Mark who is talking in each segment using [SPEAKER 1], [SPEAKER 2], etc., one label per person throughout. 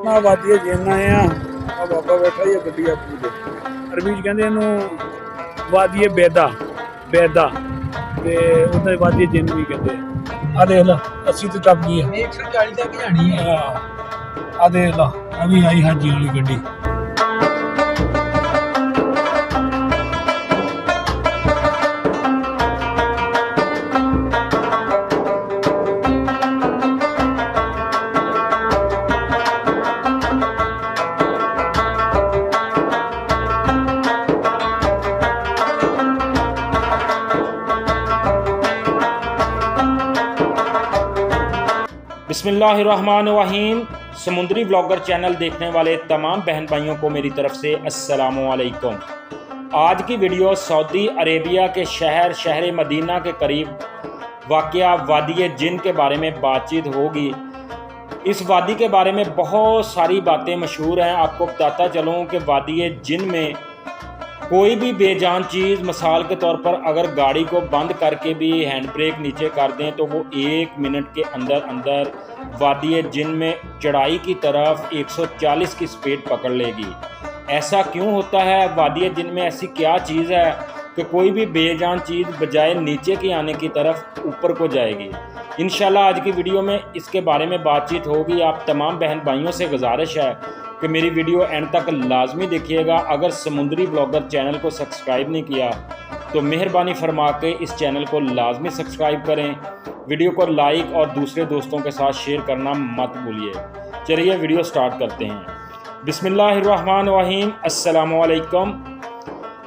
[SPEAKER 1] ना वादी जिन आए आ बाबा बैठा ही गड्डी अपनी दे अरबी च कहते इनू वादी बेदा बेदा ते उधर वादी जिन भी कहते आ देख ला 80 तो टप गई है 140 तक जानी है आ देख ला अभी आई हाजी वाली गड्डी।
[SPEAKER 2] बिस्मिल्लाहिर्रहमानिर्रहीम। समुद्री ब्लॉगर चैनल देखने वाले तमाम बहन भाइयों को मेरी तरफ से अस्सलामुअलैकुम। आज की वीडियो सऊदी अरेबिया के शहर मदीना के करीब वाक़या वादी जिन के बारे में बातचीत होगी। इस वादी के बारे में बहुत सारी बातें मशहूर हैं। आपको बताता चलूँ कि वादी जिन में कोई भी बेजान चीज़, मिसाल के तौर पर अगर गाड़ी को बंद करके भी हैंड ब्रेक नीचे कर दें तो वो 1 मिनट के अंदर अंदर वादी जिन में चढ़ाई की तरफ 140 की स्पीड पकड़ लेगी। ऐसा क्यों होता है? वादी जिन में ऐसी क्या चीज़ है कि कोई भी बेजान चीज़ बजाय नीचे की आने की तरफ ऊपर को जाएगी। इंशाल्लाह आज की वीडियो में इसके बारे में बातचीत होगी। आप तमाम बहन भाइयों से गुजारिश है कि मेरी वीडियो एंड तक लाजमी देखिएगा। अगर समुद्री ब्लॉगर चैनल को सब्सक्राइब नहीं किया तो मेहरबानी फरमा के इस चैनल को लाजमी सब्सक्राइब करें। वीडियो को लाइक और दूसरे दोस्तों के साथ शेयर करना मत भूलिए। चलिए वीडियो स्टार्ट करते हैं। बिस्मिल्लाहिर्रहमानिर्रहीम। अस्सलामुअलैकुम।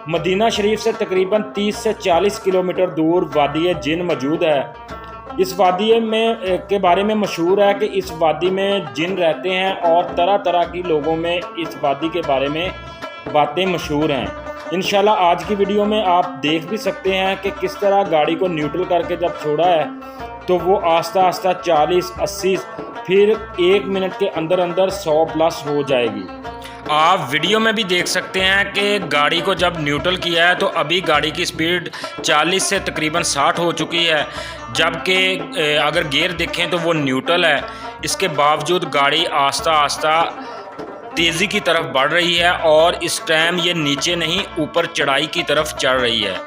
[SPEAKER 2] मदीना शरीफ से तकरीबन 30 से 40 किलोमीटर दूर वादी जिन मौजूद है। इस वादी में के बारे में मशहूर है कि इस वादी में जिन रहते हैं और तरह तरह की लोगों में इस वादी के बारे में बातें मशहूर हैं। इंशाल्लाह आज की वीडियो में आप देख भी सकते हैं कि किस तरह गाड़ी को न्यूट्रल करके जब छोड़ा है तो वो आस्ता आस्ता 40, 80 फिर 1 मिनट के अंदर अंदर 100 प्लस हो जाएगी। आप वीडियो में भी देख सकते हैं कि गाड़ी को जब न्यूट्रल किया है तो अभी गाड़ी की स्पीड 40 से तकरीबन 60 हो चुकी है, जबकि अगर गियर देखें तो वो न्यूट्रल है। इसके बावजूद गाड़ी आस्ता आस्ता तेज़ी की तरफ बढ़ रही है और इस टाइम ये नीचे नहीं ऊपर चढ़ाई की तरफ चढ़ रही है।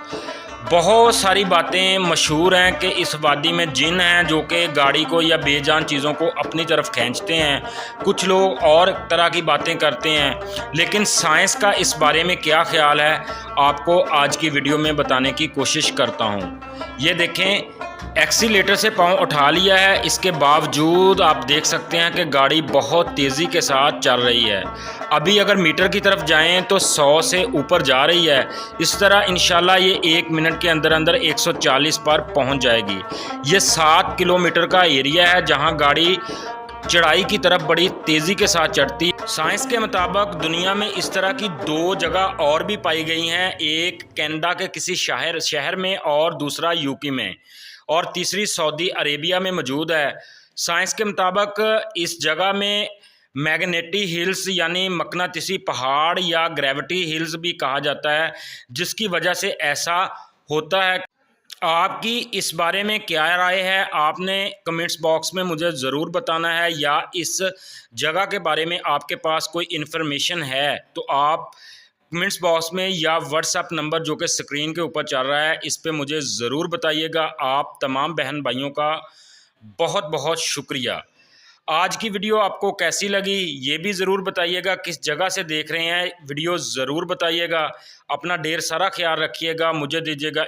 [SPEAKER 2] बहुत सारी बातें मशहूर हैं कि इस वादी में जिन हैं जो कि गाड़ी को या बेजान चीज़ों को अपनी तरफ खींचते हैं। कुछ लोग और तरह की बातें करते हैं, लेकिन साइंस का इस बारे में क्या ख्याल है आपको आज की वीडियो में बताने की कोशिश करता हूँ। ये देखें, एक्सीलेटर से पाँव उठा लिया है, इसके बावजूद आप देख सकते हैं कि गाड़ी बहुत तेज़ी के साथ चल रही है। अभी अगर मीटर की तरफ जाएं तो 100 से ऊपर जा रही है। इस तरह इंशाल्लाह ये 1 मिनट के अंदर अंदर 140 पर पहुंच जाएगी। ये 7 किलोमीटर का एरिया है जहां गाड़ी चढ़ाई की तरफ बड़ी तेज़ी के साथ चढ़ती। साइंस के मुताबिक दुनिया में इस तरह की 2 जगह और भी पाई गई हैं, एक कनाडा के किसी शहर में और दूसरा यूके में, और तीसरी सऊदी अरेबिया में मौजूद है। साइंस के मुताबिक इस जगह में मैग्नेटिक हिल्स यानी मकनातीसी पहाड़ या ग्रेविटी हिल्स भी कहा जाता है, जिसकी वजह से ऐसा होता है। आपकी इस बारे में क्या राय है? आपने कमेंट्स बॉक्स में मुझे ज़रूर बताना है, या इस जगह के बारे में आपके पास कोई इन्फॉर्मेशन है तो आप कमेंट्स बॉक्स में या व्हाट्सएप नंबर जो कि स्क्रीन के ऊपर चल रहा है इस पे मुझे ज़रूर बताइएगा। आप तमाम बहन भाइयों का बहुत बहुत शुक्रिया। आज की वीडियो आपको कैसी लगी ये भी ज़रूर बताइएगा। किस जगह से देख रहे हैं वीडियो ज़रूर बताइएगा। अपना ढेर सारा ख्याल रखिएगा। मुझे दीजिएगा